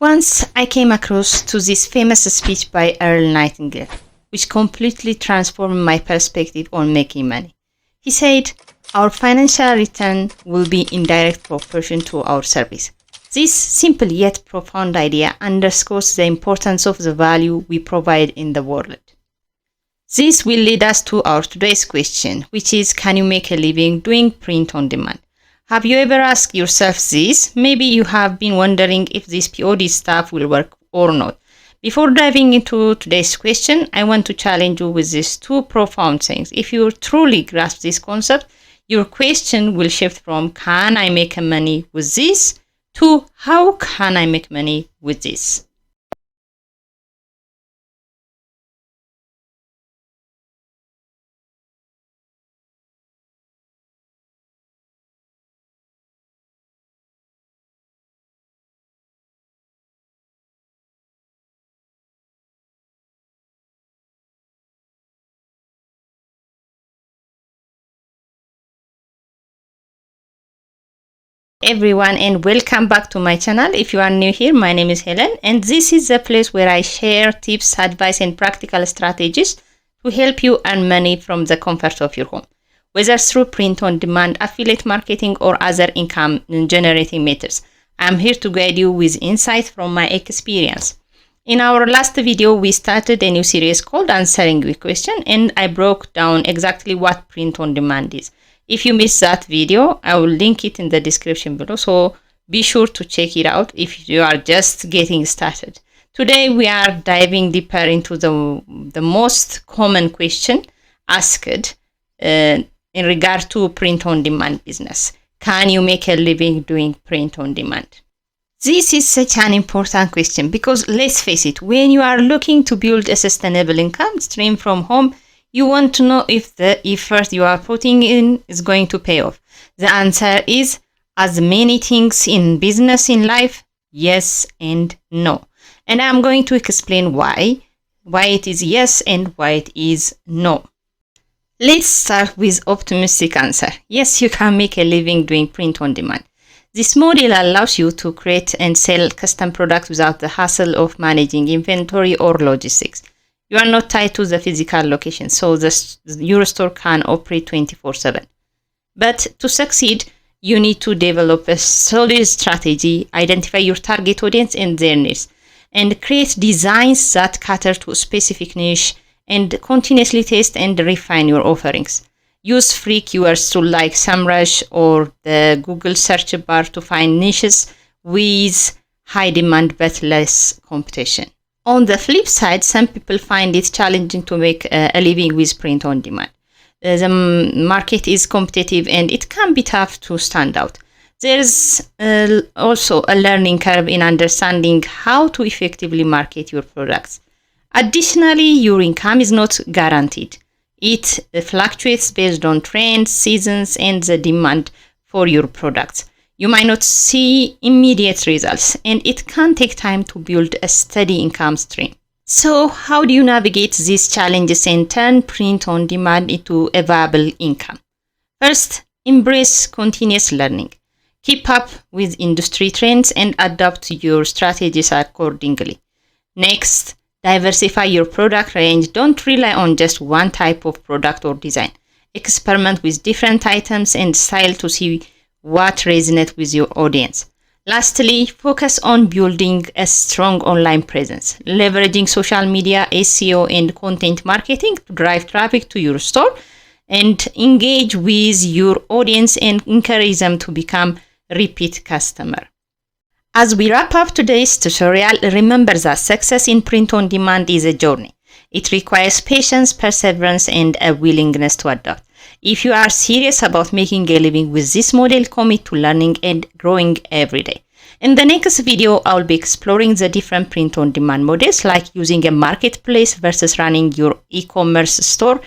Once I came across to this famous speech by Earl Nightingale, which completely transformed my perspective on making money. He said, "Our financial return will be in direct proportion to our service." This simple yet profound idea underscores the importance of the value we provide in the world. This will lead us to our today's question, which is, can you make a living doing print on demand? Have you ever asked yourself this? Maybe you have been wondering if this POD stuff will work or not. Before diving into today's question, I want to challenge you with these two profound things. If you truly grasp this concept, your question will shift from can I make money with this to how can I make money with this? Everyone, and welcome back to my channel. If you are new here, my name is Helen, and this is the place where I share tips, advice, and practical strategies to help you earn money from the comfort of your home, whether through print on demand, affiliate marketing, or other income generating methods. I'm here to guide you with insight from my experience. In our last video, we started a new series called Answering the Question, and I broke down exactly what print on demand is. If you missed that video, I will link it in the description below, so be sure to check it out if you are just getting started. Today, we are diving deeper into the most common question asked in regard to print on demand business. Can you make a living doing print on demand? This is such an important question because let's face it, when you are looking to build a sustainable income stream from home, you want to know if the effort you are putting in is going to pay off. The answer is, as many things in business in life, yes and no. And I'm going to explain why it is yes and why it is no. Let's start with optimistic answer. Yes, you can make a living doing print on demand. This model allows you to create and sell custom products without the hassle of managing inventory or logistics. You are not tied to the physical location, so your store can operate 24/7. But to succeed, you need to develop a solid strategy, identify your target audience and their needs, and create designs that cater to a specific niche, and continuously test and refine your offerings. Use free keywords tools like SEMrush or the Google search bar to find niches with high demand but less competition. On the flip side, some people find it challenging to make a living with print on demand. The market is competitive and it can be tough to stand out. There's also a learning curve in understanding how to effectively market your products. Additionally, your income is not guaranteed. It fluctuates based on trends, seasons, and the demand for your products. You might not see immediate results, and it can take time to build a steady income stream. So, how do you navigate these challenges and turn print on demand into a viable income? First, embrace continuous learning. Keep up with industry trends and adapt your strategies accordingly. Next, diversify your product range. Don't rely on just one type of product or design. Experiment with different items and style to see what resonates with your audience. Lastly, focus on building a strong online presence, leveraging social media, SEO, and content marketing to drive traffic to your store and engage with your audience and encourage them to become repeat customer. As we wrap up today's tutorial, remember that success in print on demand is a journey. It requires patience, perseverance, and a willingness to adapt. If you are serious about making a living with this model, commit to learning and growing every day. In the next video, I will be exploring the different print on demand models, like using a marketplace versus running your e-commerce store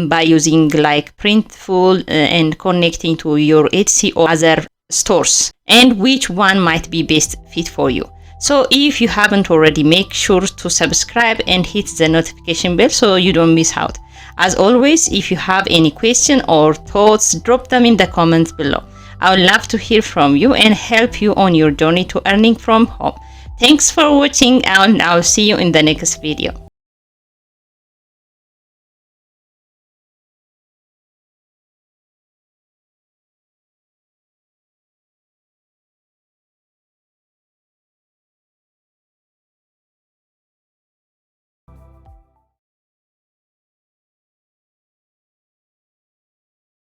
by using like Printful and connecting to your Etsy or other stores, and which one might be best fit for you. So if you haven't already, make sure to subscribe and hit the notification bell so you don't miss out. As always, if you have any question or thoughts, drop them in the comments below. I would love to hear from you and help you on your journey to earning from home. Thanks for watching and I'll see you in the next video.